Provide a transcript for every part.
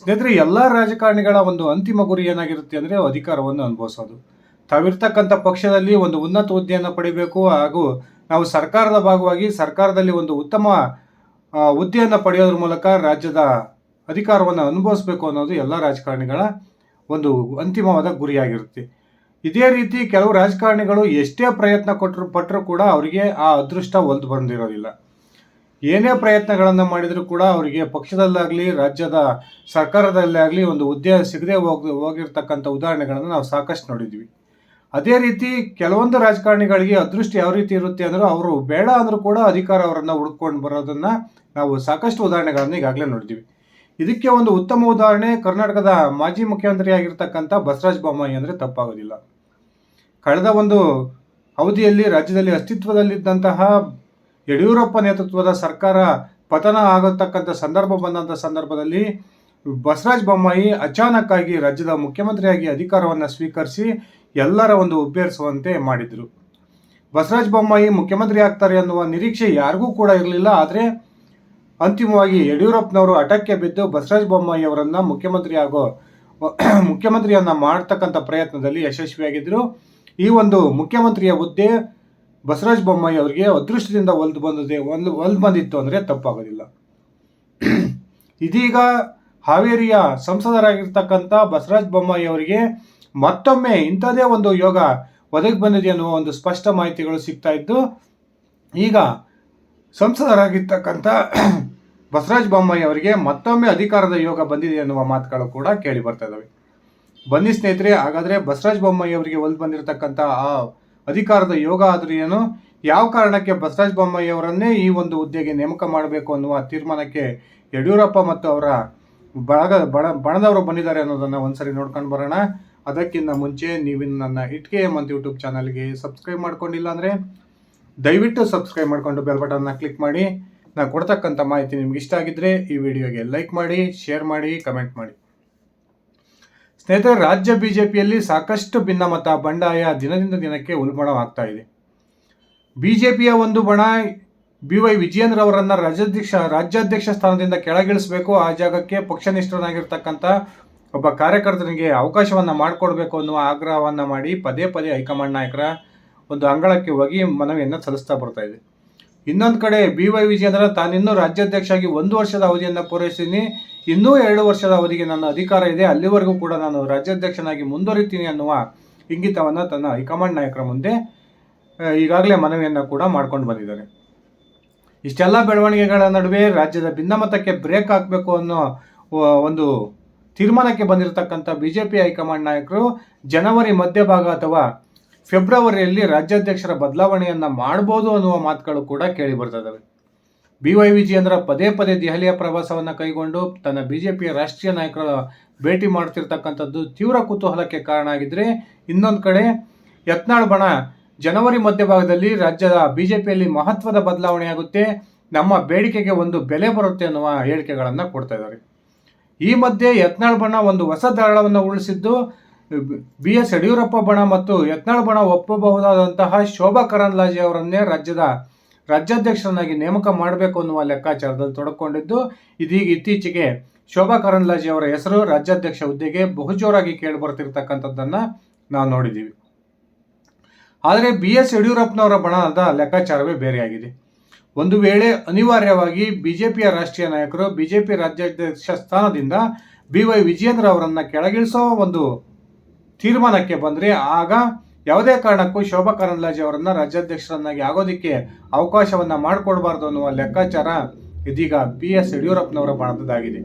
ಸ್ನೇಹಿತರೆ, ಎಲ್ಲ ರಾಜಕಾರಣಿಗಳ ಒಂದು ಅಂತಿಮ ಗುರಿ ಏನಾಗಿರುತ್ತೆ ಅಂದರೆ ಅಧಿಕಾರವನ್ನು ಅನುಭವಿಸೋದು. ತಾವಿರ್ತಕ್ಕಂಥ ಪಕ್ಷದಲ್ಲಿ ಒಂದು ಉನ್ನತ ಹುದ್ದೆಯನ್ನು ಪಡಿಬೇಕು ಹಾಗೂ ನಾವು ಸರ್ಕಾರದ ಭಾಗವಾಗಿ ಸರ್ಕಾರದಲ್ಲಿ ಒಂದು ಉತ್ತಮ ಹುದ್ದೆಯನ್ನು ಪಡೆಯೋದ್ರ ಮೂಲಕ ರಾಜ್ಯದ ಅಧಿಕಾರವನ್ನು ಅನುಭವಿಸಬೇಕು ಅನ್ನೋದು ಎಲ್ಲ ರಾಜಕಾರಣಿಗಳ ಒಂದು ಅಂತಿಮವಾದ ಗುರಿಯಾಗಿರುತ್ತೆ. ಇದೇ ರೀತಿ ಕೆಲವು ರಾಜಕಾರಣಿಗಳು ಎಷ್ಟೇ ಪ್ರಯತ್ನ ಪಟ್ಟರೂ ಕೂಡ ಅವರಿಗೆ ಆ ಅದೃಷ್ಟ ಒಲ್ದು ಬಂದಿರೋದಿಲ್ಲ. ಏನೇ ಪ್ರಯತ್ನಗಳನ್ನು ಮಾಡಿದರೂ ಕೂಡ ಅವರಿಗೆ ಪಕ್ಷದಲ್ಲಾಗಲಿ ರಾಜ್ಯದ ಸರ್ಕಾರದಲ್ಲೇ ಆಗಲಿ ಒಂದು ಹುದ್ದೆ ಸಿಗದೆ ಹೋಗಿರ್ತಕ್ಕಂಥ ಉದಾಹರಣೆಗಳನ್ನು ನಾವು ಸಾಕಷ್ಟು ನೋಡಿದ್ವಿ. ಅದೇ ರೀತಿ ಕೆಲವೊಂದು ರಾಜಕಾರಣಿಗಳಿಗೆ ಅದೃಷ್ಟ ಯಾವ ರೀತಿ ಇರುತ್ತೆ ಅಂದರೆ ಅವರು ಬೇಡ ಅಂದರೂ ಕೂಡ ಅಧಿಕಾರ ಅವರನ್ನು ಹುಡ್ಕೊಂಡು ಬರೋದನ್ನು ನಾವು ಸಾಕಷ್ಟು ಉದಾಹರಣೆಗಳನ್ನು ಈಗಾಗಲೇ ನೋಡಿದ್ವಿ. ಇದಕ್ಕೆ ಒಂದು ಉತ್ತಮ ಉದಾಹರಣೆ ಕರ್ನಾಟಕದ ಮಾಜಿ ಮುಖ್ಯಮಂತ್ರಿ ಆಗಿರ್ತಕ್ಕಂಥ ಬಸವರಾಜ ಬೊಮ್ಮಾಯಿ ಅಂದರೆ ತಪ್ಪಾಗೋದಿಲ್ಲ. ಕಳೆದ ಒಂದು ಅವಧಿಯಲ್ಲಿ ರಾಜ್ಯದಲ್ಲಿ ಅಸ್ತಿತ್ವದಲ್ಲಿದ್ದಂತಹ ಯಡಿಯೂರಪ್ಪ ನೇತೃತ್ವದ ಸರ್ಕಾರ ಪತನ ಆಗತಕ್ಕಂಥ ಬಂದಂಥ ಸಂದರ್ಭದಲ್ಲಿ ಬಸವರಾಜ ಬೊಮ್ಮಾಯಿ ಅಚಾನಕ್ ಆಗಿ ರಾಜ್ಯದ ಮುಖ್ಯಮಂತ್ರಿಯಾಗಿ ಅಧಿಕಾರವನ್ನು ಸ್ವೀಕರಿಸಿ ಎಲ್ಲರ ಒಂದು ಉಬ್ಬೇರಿಸುವಂತೆ ಮಾಡಿದರು. ಬಸವರಾಜ ಬೊಮ್ಮಾಯಿ ಮುಖ್ಯಮಂತ್ರಿ ಆಗ್ತಾರೆ ಅನ್ನುವ ನಿರೀಕ್ಷೆ ಯಾರಿಗೂ ಕೂಡ ಇರಲಿಲ್ಲ. ಆದರೆ ಅಂತಿಮವಾಗಿ ಯಡಿಯೂರಪ್ಪನವರು ಹಠಕ್ಕೆ ಬಿದ್ದು ಬಸವರಾಜ ಬೊಮ್ಮಾಯಿ ಅವರನ್ನು ಮುಖ್ಯಮಂತ್ರಿಯನ್ನ ಮಾಡ್ತಕ್ಕಂಥ ಪ್ರಯತ್ನದಲ್ಲಿ ಯಶಸ್ವಿಯಾಗಿದ್ದರು. ಈ ಒಂದು ಮುಖ್ಯಮಂತ್ರಿಯ ಹುದ್ದೆ ಬಸವರಾಜ ಬೊಮ್ಮಾಯಿ ಅವರಿಗೆ ಅದೃಷ್ಟದಿಂದ ಒಲ್ದು ಬಂದಿತ್ತು ಅಂದರೆ ತಪ್ಪಾಗೋದಿಲ್ಲ. ಇದೀಗ ಹಾವೇರಿಯ ಸಂಸದರಾಗಿರ್ತಕ್ಕಂಥ ಬಸವರಾಜ ಬೊಮ್ಮಾಯಿ ಅವರಿಗೆ ಮತ್ತೊಮ್ಮೆ ಇಂಥದೇ ಒಂದು ಯೋಗ ಒದಗಿ ಬಂದಿದೆ ಅನ್ನುವ ಒಂದು ಸ್ಪಷ್ಟ ಮಾಹಿತಿಗಳು ಸಿಗ್ತಾ ಇದ್ದು, ಈಗ ಸಂಸದರಾಗಿರ್ತಕ್ಕಂಥ ಬಸವರಾಜ ಬೊಮ್ಮಾಯಿ ಅವರಿಗೆ ಮತ್ತೊಮ್ಮೆ ಅಧಿಕಾರದ ಯೋಗ ಬಂದಿದೆ ಅನ್ನುವ ಮಾತುಗಳು ಕೂಡ ಕೇಳಿ ಬರ್ತಾ ಇದ್ದಾವೆ. ಬನ್ನಿ ಸ್ನೇಹಿತರೆ, ಹಾಗಾದರೆ ಬಸವರಾಜ ಬೊಮ್ಮಾಯಿ ಅವರಿಗೆ ಒಲ್ದು ಬಂದಿರತಕ್ಕಂಥ ಆ ಅಧಿಕಾರದ ಯೋಗ ಆದರೂ ಏನು, ಯಾವ ಕಾರಣಕ್ಕೆ ಬಸವರಾಜ ಬೊಮ್ಮಾಯಿ ಅವರನ್ನೇ ಈ ಒಂದು ಹುದ್ದೆಗೆ ನೇಮಕ ಮಾಡಬೇಕು ಅನ್ನುವ ತೀರ್ಮಾನಕ್ಕೆ ಯಡಿಯೂರಪ್ಪ ಮತ್ತು ಅವರ ಬಣದವರು ಬಂದಿದ್ದಾರೆ ಅನ್ನೋದನ್ನು ಒಂದ್ಸರಿ ನೋಡ್ಕೊಂಡು ಬರೋಣ. ಅದಕ್ಕಿಂತ ಮುಂಚೆ ನೀವಿನ್ನು ನನ್ನ ಇಟ್ಕೆ ಮಂತ್ ಯೂಟ್ಯೂಬ್ ಚಾನಲ್ಗೆ ಸಬ್ಸ್ಕ್ರೈಬ್ ಮಾಡ್ಕೊಂಡಿಲ್ಲ ಅಂದರೆ ದಯವಿಟ್ಟು ಸಬ್ಸ್ಕ್ರೈಬ್ ಮಾಡಿಕೊಂಡು ಬೆಲ್ ಬಟನ್ನ ಕ್ಲಿಕ್ ಮಾಡಿ. ನಾನು ಕೊಡ್ತಕ್ಕಂಥ ಮಾಹಿತಿ ನಿಮ್ಗೆ ಇಷ್ಟ ಆಗಿದ್ದರೆ ಈ ವಿಡಿಯೋಗೆ ಲೈಕ್ ಮಾಡಿ, ಶೇರ್ ಮಾಡಿ, ಕಮೆಂಟ್ ಮಾಡಿ. ಸ್ನೇಹಿತರೆ, ರಾಜ್ಯ ಬಿಜೆಪಿಯಲ್ಲಿ ಸಾಕಷ್ಟು ಭಿನ್ನಮತ ಬಂಡಾಯ ದಿನದಿಂದ ದಿನಕ್ಕೆ ಉಲ್ಬಣವಾಗ್ತಾ ಇದೆ. ಬಿಜೆಪಿಯ ಒಂದು ಬಣ BY ವಿಜಯೇಂದ್ರ ಅವರನ್ನು ರಾಜ್ಯಾಧ್ಯಕ್ಷ ಸ್ಥಾನದಿಂದ ಕೆಳಗಿಳಿಸಬೇಕು, ಆ ಜಾಗಕ್ಕೆ ಪಕ್ಷನಿಷ್ಠನಾಗಿರ್ತಕ್ಕಂಥ ಒಬ್ಬ ಕಾರ್ಯಕರ್ತನಿಗೆ ಅವಕಾಶವನ್ನು ಮಾಡಿಕೊಡ್ಬೇಕು ಅನ್ನುವ ಆಗ್ರಹವನ್ನು ಮಾಡಿ ಪದೇ ಪದೇ ಹೈಕಮಾಂಡ್ ನಾಯಕರ ಒಂದು ಅಂಗಳಕ್ಕೆ ಹೋಗಿ ಮನವಿಯನ್ನು ಸಲ್ಲಿಸ್ತಾ ಬರ್ತಾ ಇದೆ. ಇನ್ನೊಂದು ಕಡೆ BY ವಿಜಯೇಂದ್ರ ತಾನಿನ್ನೂ ರಾಜ್ಯಾಧ್ಯಕ್ಷ ಆಗಿ 1 ವರ್ಷದ ಅವಧಿಯನ್ನು ಪೂರೈಸಿದ್ದೀನಿ, ಇನ್ನೂ 2 ವರ್ಷದ ಅವಧಿಗೆ ನನ್ನ ಅಧಿಕಾರ ಇದೆ, ಅಲ್ಲಿವರೆಗೂ ಕೂಡ ನಾನು ರಾಜ್ಯಾಧ್ಯಕ್ಷನಾಗಿ ಮುಂದುವರಿತೀನಿ ಅನ್ನುವ ಇಂಗಿತವನ್ನು ತನ್ನ ಹೈಕಮಾಂಡ್ ನಾಯಕರ ಮುಂದೆ ಈಗಾಗಲೇ ಮನವಿಯನ್ನು ಕೂಡ ಮಾಡ್ಕೊಂಡು ಬಂದಿದ್ದಾರೆ. ಇಷ್ಟೆಲ್ಲ ಬೆಳವಣಿಗೆಗಳ ನಡುವೆ ರಾಜ್ಯದ ಭಿನ್ನಮತಕ್ಕೆ ಬ್ರೇಕ್ ಹಾಕಬೇಕು ಅನ್ನೋ ಒಂದು ತೀರ್ಮಾನಕ್ಕೆ ಬಂದಿರತಕ್ಕಂಥ ಬಿಜೆಪಿ ಹೈಕಮಾಂಡ್ ನಾಯಕರು ಜನವರಿ ಮಧ್ಯಭಾಗ ಅಥವಾ ಫೆಬ್ರವರಿಯಲ್ಲಿ ರಾಜ್ಯಾಧ್ಯಕ್ಷರ ಬದಲಾವಣೆಯನ್ನು ಮಾಡ್ಬೋದು ಅನ್ನುವ ಮಾತುಗಳು ಕೂಡ ಕೇಳಿ ಬರ್ತಾ ಇದ್ದಾವೆ. BY ವಿಜಯೇಂದ್ರ ಪದೇ ಪದೇ ದೆಹಲಿಯ ಪ್ರವಾಸವನ್ನು ಕೈಗೊಂಡು ತನ್ನ ಬಿಜೆಪಿಯ ರಾಷ್ಟ್ರೀಯ ನಾಯಕರ ಭೇಟಿ ಮಾಡ್ತಿರ್ತಕ್ಕಂಥದ್ದು ತೀವ್ರ ಕುತೂಹಲಕ್ಕೆ ಕಾರಣ ಆಗಿದ್ರೆ, ಇನ್ನೊಂದು ಕಡೆ ಯತ್ನಾಳ್ ಬಣ ಜನವರಿ ಮಧ್ಯಭಾಗದಲ್ಲಿ ರಾಜ್ಯದ ಬಿಜೆಪಿಯಲ್ಲಿ ಮಹತ್ವದ ಬದಲಾವಣೆ ಆಗುತ್ತೆ, ನಮ್ಮ ಬೇಡಿಕೆಗೆ ಒಂದು ಬೆಲೆ ಬರುತ್ತೆ ಅನ್ನುವ ಹೇಳಿಕೆಗಳನ್ನು ಕೊಡ್ತಾ ಇದ್ದಾರೆ. ಈ ಮಧ್ಯೆ ಯತ್ನಾಳ್ ಬಣ ಒಂದು ಹೊಸ ದಾಳವನ್ನು ಉಳಿಸಿದ್ದು, BS ಯಡಿಯೂರಪ್ಪ ಬಣ ಮತ್ತು ಯತ್ನಾಳ್ ಬಣ ಒಪ್ಪಬಹುದಾದಂತಹ ಶೋಭಾ ಕರಂದ್ಲಾಜೆ ಅವರನ್ನೇ ರಾಜ್ಯಾಧ್ಯಕ್ಷರನ್ನಾಗಿ ನೇಮಕ ಮಾಡಬೇಕು ಅನ್ನುವ ಲೆಕ್ಕಾಚಾರದಲ್ಲಿ ತೊಡಕೊಂಡಿದ್ದು, ಇದೀಗ ಇತ್ತೀಚೆಗೆ ಶೋಭಾ ಕರಂದ್ಲಾಜೆ ಅವರ ಹೆಸರು ರಾಜ್ಯಾಧ್ಯಕ್ಷ ಹುದ್ದೆಗೆ ಬಹುಜೋರಾಗಿ ಕೇಳಿ ಬರ್ತಿರ್ತಕ್ಕಂಥದ್ದನ್ನು ನಾವು ನೋಡಿದ್ದೀವಿ. ಆದರೆ BS ಯಡಿಯೂರಪ್ಪನವರ ಬಣದ ಲೆಕ್ಕಾಚಾರವೇ ಬೇರೆಯಾಗಿದೆ. ಒಂದು ವೇಳೆ ಅನಿವಾರ್ಯವಾಗಿ ಬಿಜೆಪಿಯ ರಾಷ್ಟ್ರೀಯ ನಾಯಕರು ಬಿಜೆಪಿ ರಾಜ್ಯಾಧ್ಯಕ್ಷ ಸ್ಥಾನದಿಂದ BY ವಿಜಯೇಂದ್ರ ಅವರನ್ನು ಕೆಳಗಿಳಿಸೋ ಒಂದು ತೀರ್ಮಾನಕ್ಕೆ ಬಂದರೆ, ಆಗ ಯಾವುದೇ ಕಾರಣಕ್ಕೂ ಶೋಭಾ ಕರಂದ್ಲಾಜೆ ಅವರನ್ನು ರಾಜ್ಯಾಧ್ಯಕ್ಷರನ್ನಾಗಿ ಆಗೋದಕ್ಕೆ ಅವಕಾಶವನ್ನು ಮಾಡಿಕೊಡ್ಬಾರ್ದು ಅನ್ನುವ ಲೆಕ್ಕಾಚಾರ ಇದೀಗ BS ಯಡಿಯೂರಪ್ಪನವರ ಬಣದಾಗಿದೆ.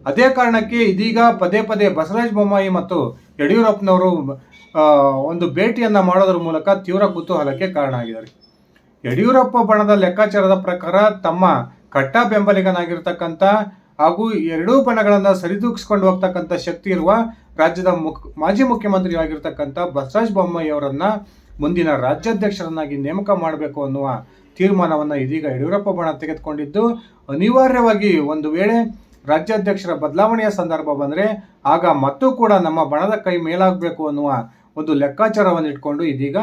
ಅದೇ ಕಾರಣಕ್ಕೆ ಇದೀಗ ಪದೇ ಪದೇ ಬಸವರಾಜ ಬೊಮ್ಮಾಯಿ ಮತ್ತು ಯಡಿಯೂರಪ್ಪನವರು ಒಂದು ಭೇಟಿಯನ್ನು ಮಾಡೋದ್ರ ಮೂಲಕ ತೀವ್ರ ಕುತೂಹಲಕ್ಕೆ ಕಾರಣ ಆಗಿದ್ದಾರೆ. ಯಡಿಯೂರಪ್ಪ ಬಣದ ಲೆಕ್ಕಾಚಾರದ ಪ್ರಕಾರ ತಮ್ಮ ಕಟ್ಟ ಬೆಂಬಲಿಗನಾಗಿರ್ತಕ್ಕಂಥ ಹಾಗೂ ಎರಡೂ ಬಣಗಳನ್ನು ಸರಿದೂಗಿಸ್ಕೊಂಡು ಹೋಗ್ತಕ್ಕಂಥ ಶಕ್ತಿ ಇರುವ ರಾಜ್ಯದ ಮಾಜಿ ಮುಖ್ಯಮಂತ್ರಿ ಆಗಿರ್ತಕ್ಕಂಥ ಬಸವರಾಜ ಬೊಮ್ಮಾಯಿ ಅವರನ್ನು ಮುಂದಿನ ರಾಜ್ಯಾಧ್ಯಕ್ಷರನ್ನಾಗಿ ನೇಮಕ ಮಾಡಬೇಕು ಅನ್ನುವ ತೀರ್ಮಾನವನ್ನು ಇದೀಗ ಯಡಿಯೂರಪ್ಪ ಬಣ ತೆಗೆದುಕೊಂಡಿದ್ದು, ಅನಿವಾರ್ಯವಾಗಿ ಒಂದು ವೇಳೆ ರಾಜ್ಯಾಧ್ಯಕ್ಷರ ಬದಲಾವಣೆಯ ಸಂದರ್ಭ ಬಂದರೆ ಆಗ ಮತ್ತೂ ಕೂಡ ನಮ್ಮ ಬಣದ ಕೈ ಮೇಲಾಗಬೇಕು ಅನ್ನುವ ಒಂದು ಲೆಕ್ಕಾಚಾರವನ್ನು ಇಟ್ಕೊಂಡು ಇದೀಗ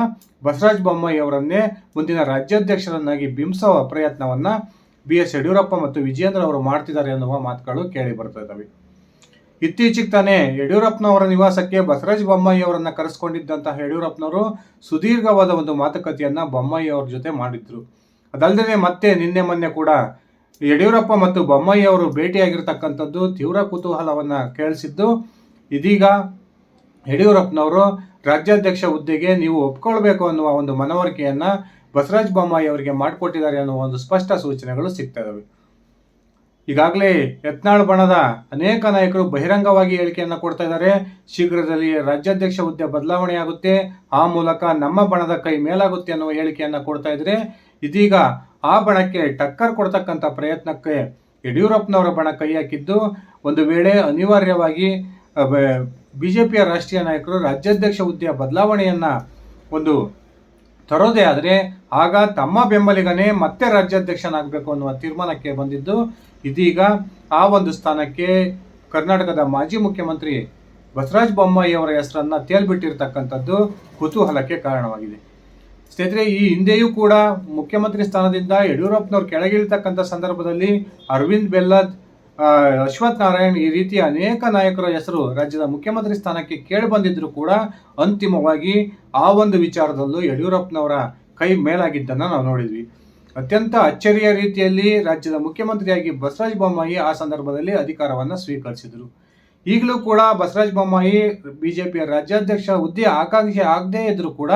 ಬಸವರಾಜ ಬೊಮ್ಮಾಯಿ ಅವರನ್ನೇ ಮುಂದಿನ ರಾಜ್ಯಾಧ್ಯಕ್ಷರನ್ನಾಗಿ ಬಿಂಬಿಸುವ ಪ್ರಯತ್ನವನ್ನು BS ಯಡಿಯೂರಪ್ಪ ಮತ್ತು ವಿಜಯೇಂದ್ರ ಅವರು ಮಾಡ್ತಿದ್ದಾರೆ ಅನ್ನುವ ಮಾತುಗಳು ಕೇಳಿ ಬರ್ತಾ ಇದ್ದಾವೆ. ಇತ್ತೀಚೆಗೆ ತಾನೇ ಯಡಿಯೂರಪ್ಪನವರ ನಿವಾಸಕ್ಕೆ ಬಸವರಾಜ ಬೊಮ್ಮಾಯಿ ಅವರನ್ನ ಕರೆಸ್ಕೊಂಡಿದ್ದಂತಹ ಯಡಿಯೂರಪ್ಪನವರು ಸುದೀರ್ಘವಾದ ಒಂದು ಮಾತುಕತೆಯನ್ನ ಬೊಮ್ಮಾಯಿ ಅವ್ರ ಜೊತೆ ಮಾಡಿದ್ರು. ಅದಲ್ಲದೆ ಮತ್ತೆ ನಿನ್ನೆ ಮೊನ್ನೆ ಕೂಡ ಯಡಿಯೂರಪ್ಪ ಮತ್ತು ಬೊಮ್ಮಾಯಿ ಅವರು ಭೇಟಿಯಾಗಿರ್ತಕ್ಕಂಥದ್ದು ತೀವ್ರ ಕುತೂಹಲವನ್ನ ಕೇಳಿಸಿದ್ದು. ಇದೀಗ ಯಡಿಯೂರಪ್ಪನವರು ರಾಜ್ಯಾಧ್ಯಕ್ಷ ಹುದ್ದೆಗೆ ನೀವು ಒಪ್ಕೊಳ್ಬೇಕು ಅನ್ನುವ ಒಂದು ಮನವರಿಕೆಯನ್ನ ಬಸವರಾಜ ಬೊಮ್ಮಾಯಿ ಅವರಿಗೆ ಮಾಡಿಕೊಟ್ಟಿದ್ದಾರೆ ಅನ್ನುವ ಒಂದು ಸ್ಪಷ್ಟ ಸೂಚನೆಗಳು ಸಿಗ್ತಾ ಇದಾವೆ. ಈಗಾಗಲೇ ಯತ್ನಾಳ್ ಬಣದ ಅನೇಕ ನಾಯಕರು ಬಹಿರಂಗವಾಗಿ ಹೇಳಿಕೆಯನ್ನು ಕೊಡ್ತಾ ಇದ್ದಾರೆ. ಶೀಘ್ರದಲ್ಲಿ ರಾಜ್ಯಾಧ್ಯಕ್ಷ ಹುದ್ದೆ ಬದಲಾವಣೆ ಆಗುತ್ತೆ, ಆ ಮೂಲಕ ನಮ್ಮ ಬಣದ ಕೈ ಮೇಲಾಗುತ್ತೆ ಅನ್ನುವ ಹೇಳಿಕೆಯನ್ನು ಕೊಡ್ತಾ ಇದ್ರೆ, ಇದೀಗ ಆ ಬಣಕ್ಕೆ ಟಕ್ಕರ್ ಕೊಡ್ತಕ್ಕಂಥ ಪ್ರಯತ್ನಕ್ಕೆ ಯಡಿಯೂರಪ್ಪನವರ ಬಣ ಕೈ ಹಾಕಿದ್ದು. ಒಂದು ವೇಳೆ ಅನಿವಾರ್ಯವಾಗಿ ಬಿಜೆಪಿಯ ರಾಷ್ಟ್ರೀಯ ನಾಯಕರು ರಾಜ್ಯಾಧ್ಯಕ್ಷ ಹುದ್ದೆಯ ಬದಲಾವಣೆಯನ್ನ ಒಂದು ತರೋದೇ ಆದರೆ ಆಗ ತಮ್ಮ ಬೆಂಬಲಿಗನೇ ಮತ್ತೆ ರಾಜ್ಯಾಧ್ಯಕ್ಷನಾಗಬೇಕು ಅನ್ನುವ ತೀರ್ಮಾನಕ್ಕೆ ಬಂದಿದ್ದು. ಇದೀಗ ಆ ಒಂದು ಸ್ಥಾನಕ್ಕೆ ಕರ್ನಾಟಕದ ಮಾಜಿ ಮುಖ್ಯಮಂತ್ರಿ ಬಸವರಾಜ ಬೊಮ್ಮಾಯಿ ಅವರ ಹೆಸರನ್ನ ತೇಲ್ಬಿಟ್ಟಿರ್ತಕ್ಕಂಥದ್ದು ಕುತೂಹಲಕ್ಕೆ ಕಾರಣವಾಗಿದೆ. ಸ್ನೇಹಿತರೆ, ಈ ಹಿಂದೆಯೂ ಕೂಡ ಮುಖ್ಯಮಂತ್ರಿ ಸ್ಥಾನದಿಂದ ಯಡಿಯೂರಪ್ಪನವ್ರು ಕೆಳಗಿಳಿತಕ್ಕಂಥ ಸಂದರ್ಭದಲ್ಲಿ ಅರವಿಂದ್ ಬೆಲ್ಲದ್, ಅಶ್ವಥ್ ನಾರಾಯಣ್ ಈ ರೀತಿಯ ಅನೇಕ ನಾಯಕರ ಹೆಸರು ರಾಜ್ಯದ ಮುಖ್ಯಮಂತ್ರಿ ಸ್ಥಾನಕ್ಕೆ ಕೇಳಿ ಬಂದಿದ್ರು ಕೂಡ ಅಂತಿಮವಾಗಿ ಆ ಒಂದು ವಿಚಾರದಲ್ಲೂ ಯಡಿಯೂರಪ್ಪನವರ ಕೈ ಮೇಲಾಗಿದ್ದನ್ನು ನಾವು ನೋಡಿದ್ವಿ. ಅತ್ಯಂತ ಅಚ್ಚರಿಯ ರೀತಿಯಲ್ಲಿ ರಾಜ್ಯದ ಮುಖ್ಯಮಂತ್ರಿಯಾಗಿ ಬಸವರಾಜ ಬೊಮ್ಮಾಯಿ ಆ ಸಂದರ್ಭದಲ್ಲಿ ಅಧಿಕಾರವನ್ನು ಸ್ವೀಕರಿಸಿದರು. ಈಗಲೂ ಕೂಡ ಬಸವರಾಜ ಬೊಮ್ಮಾಯಿ ಬಿಜೆಪಿಯ ರಾಜ್ಯಾಧ್ಯಕ್ಷ ಹುದ್ದೆ ಆಕಾಂಕ್ಷಿ ಆಗದೇ ಇದ್ರೂ ಕೂಡ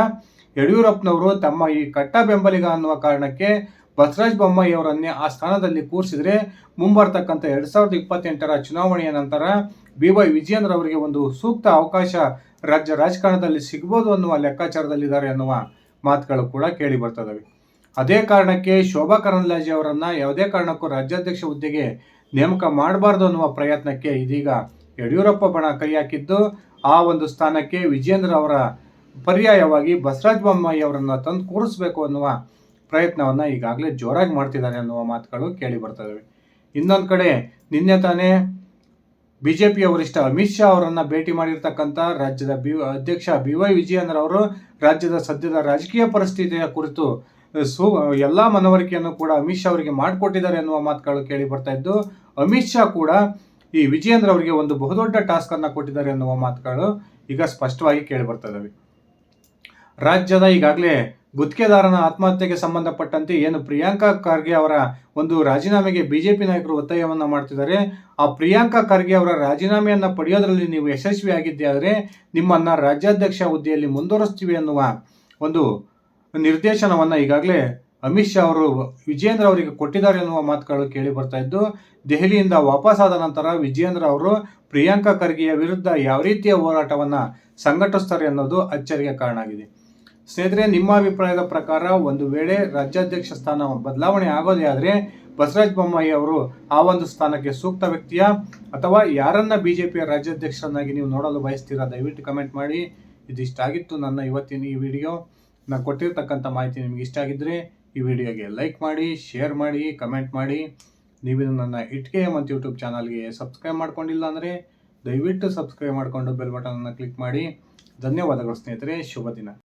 ಯಡಿಯೂರಪ್ಪನವರು ತಮ್ಮ ಈ ಕಟ್ಟ ಬೆಂಬಲಿಗ ಅನ್ನುವ ಕಾರಣಕ್ಕೆ ಬಸವರಾಜ ಬೊಮ್ಮಾಯಿ ಅವರನ್ನೇ ಆ ಸ್ಥಾನದಲ್ಲಿ ಕೂರಿಸಿದ್ರೆ ಮುಂಬರ್ತಕ್ಕಂಥ 2028ರ ಚುನಾವಣೆಯ ನಂತರ BY ವಿಜಯೇಂದ್ರ ಅವರಿಗೆ ಒಂದು ಸೂಕ್ತ ಅವಕಾಶ ರಾಜ್ಯ ರಾಜಕಾರಣದಲ್ಲಿ ಸಿಗ್ಬೋದು ಅನ್ನುವ ಲೆಕ್ಕಾಚಾರದಲ್ಲಿದ್ದಾರೆ ಅನ್ನುವ ಮಾತುಗಳು ಕೂಡ ಕೇಳಿ ಬರ್ತದವೆ. ಅದೇ ಕಾರಣಕ್ಕೆ ಶೋಭಾ ಕರಂದ್ಲಾಜೆ ಅವರನ್ನ ಯಾವುದೇ ಕಾರಣಕ್ಕೂ ರಾಜ್ಯಾಧ್ಯಕ್ಷ ಹುದ್ದೆಗೆ ನೇಮಕ ಮಾಡಬಾರ್ದು ಅನ್ನುವ ಪ್ರಯತ್ನಕ್ಕೆ ಇದೀಗ ಯಡಿಯೂರಪ್ಪ ಬಣ ಕೈ ಹಾಕಿದ್ದು. ಆ ಒಂದು ಸ್ಥಾನಕ್ಕೆ ವಿಜಯೇಂದ್ರ ಅವರ ಪರ್ಯಾಯವಾಗಿ ಬಸವರಾಜ ಬೊಮ್ಮಾಯಿ ಅವರನ್ನು ತಂದು ಕೂರಿಸಬೇಕು ಅನ್ನುವ ಪ್ರಯತ್ನವನ್ನು ಈಗಾಗಲೇ ಜೋರಾಗಿ ಮಾಡ್ತಿದ್ದಾರೆ ಅನ್ನುವ ಮಾತುಗಳು ಕೇಳಿ ಬರ್ತವೆ. ಇನ್ನೊಂದು ಕಡೆ ನಿನ್ನೆ ತಾನೇ ಬಿಜೆಪಿಯ ವರಿಷ್ಠ ಅಮಿತ್ ಶಾ ಅವರನ್ನ ಭೇಟಿ ಮಾಡಿರ್ತಕ್ಕಂಥ ರಾಜ್ಯದ ಅಧ್ಯಕ್ಷ BY ವಿಜಯೇಂದ್ರ ಅವರು ರಾಜ್ಯದ ಸದ್ಯದ ರಾಜಕೀಯ ಪರಿಸ್ಥಿತಿಯ ಕುರಿತು ಎಲ್ಲ ಮನವರಿಕೆಯನ್ನು ಕೂಡ ಅಮಿತ್ ಶಾ ಅವರಿಗೆ ಮಾಡಿಕೊಟ್ಟಿದ್ದಾರೆ ಅನ್ನುವ ಮಾತುಗಳು ಕೇಳಿ ಬರ್ತಾ ಇದ್ದು. ಅಮಿತ್ ಶಾ ಕೂಡ ಈ ವಿಜಯೇಂದ್ರ ಅವರಿಗೆ ಒಂದು ಬಹುದೊಡ್ಡ ಟಾಸ್ಕ್ ಅನ್ನ ಕೊಟ್ಟಿದ್ದಾರೆ ಅನ್ನುವ ಮಾತುಗಳು ಈಗ ಸ್ಪಷ್ಟವಾಗಿ ಕೇಳಿ ಬರ್ತಾ ಇದ್ದಾವೆ. ರಾಜ್ಯದ ಈಗಾಗಲೇ ಗುತ್ತಿಗೆದಾರನ ಆತ್ಮಹತ್ಯೆಗೆ ಸಂಬಂಧಪಟ್ಟಂತೆ ಏನು ಪ್ರಿಯಾಂಕಾ ಖರ್ಗೆ ಅವರ ಒಂದು ರಾಜೀನಾಮೆಗೆ ಬಿಜೆಪಿ ನಾಯಕರು ಒತ್ತಾಯವನ್ನು ಮಾಡ್ತಿದ್ದಾರೆ. ಆ ಪ್ರಿಯಾಂಕಾ ಖರ್ಗೆ ಅವರ ರಾಜೀನಾಮೆಯನ್ನ ಪಡೆಯೋದ್ರಲ್ಲಿ ನೀವು ಯಶಸ್ವಿಯಾಗಿದ್ದೇ ಆದರೆ ನಿಮ್ಮನ್ನ ರಾಜ್ಯಾಧ್ಯಕ್ಷ ಹುದ್ದೆಯಲ್ಲಿ ಮುಂದುವರಿಸ್ತೀವಿ ಅನ್ನುವ ಒಂದು ನಿರ್ದೇಶನವನ್ನು ಈಗಾಗಲೇ ಅಮಿತ್ ಶಾ ಅವರು ವಿಜಯೇಂದ್ರ ಅವರಿಗೆ ಕೊಟ್ಟಿದ್ದಾರೆ ಅನ್ನುವ ಮಾತುಗಳು ಕೇಳಿ ಬರ್ತಾ ಇದ್ದು. ದೆಹಲಿಯಿಂದ ವಾಪಸ್ಸಾದ ನಂತರ ವಿಜಯೇಂದ್ರ ಅವರು ಪ್ರಿಯಾಂಕಾ ಖರ್ಗೆಯ ವಿರುದ್ಧ ಯಾವ ರೀತಿಯ ಹೋರಾಟವನ್ನ ಸಂಘಟಿಸ್ತಾರೆ ಅನ್ನೋದು ಅಚ್ಚರಿಗೆ ಕಾರಣ ಆಗಿದೆ. ಸ್ನೇಹಿತರೆ, ನಿಮ್ಮ ಅಭಿಪ್ರಾಯದ ಪ್ರಕಾರ ಒಂದು ವೇಳೆ ರಾಜ್ಯಾಧ್ಯಕ್ಷ ಸ್ಥಾನ ಬದಲಾವಣೆ ಆಗೋದೇ ಆದರೆ ಬಸವರಾಜ ಬೊಮ್ಮಾಯಿ ಅವರು ಆ ಒಂದು ಸ್ಥಾನಕ್ಕೆ ಸೂಕ್ತ ವ್ಯಕ್ತಿಯ ಅಥವಾ ಯಾರನ್ನ ಬಿಜೆಪಿಯ ರಾಜ್ಯಾಧ್ಯಕ್ಷರನ್ನಾಗಿ ನೀವು ನೋಡಲು ಬಯಸ್ತೀರಾ? ದಯವಿಟ್ಟು ಕಮೆಂಟ್ ಮಾಡಿ. ಇದಿಷ್ಟಾಗಿತ್ತು ನನ್ನ ಇವತ್ತಿನ ಈ ವಿಡಿಯೋ. ನಾನು ಕೊಟ್ಟಿರ್ತಕ್ಕಂಥ ಮಾಹಿತಿ ನಿಮಗೆ ಇಷ್ಟ ಆಗಿದ್ದರೆ ಈ ವಿಡಿಯೋಗೆ ಲೈಕ್ ಮಾಡಿ, ಶೇರ್ ಮಾಡಿ, ಕಮೆಂಟ್ ಮಾಡಿ. ನೀವು ನನ್ನ ಇಟ್ಕೆ ಮತ್ತು ಯೂಟ್ಯೂಬ್ ಚಾನಲ್ಗೆ ಸಬ್ಸ್ಕ್ರೈಬ್ ಮಾಡ್ಕೊಂಡಿಲ್ಲ ಅಂದರೆ ದಯವಿಟ್ಟು ಸಬ್ಸ್ಕ್ರೈಬ್ ಮಾಡಿಕೊಂಡು ಬೆಲ್ ಬಟನನ್ನು ಕ್ಲಿಕ್ ಮಾಡಿ. ಧನ್ಯವಾದಗಳು ಸ್ನೇಹಿತರೆ, ಶುಭ ದಿನ.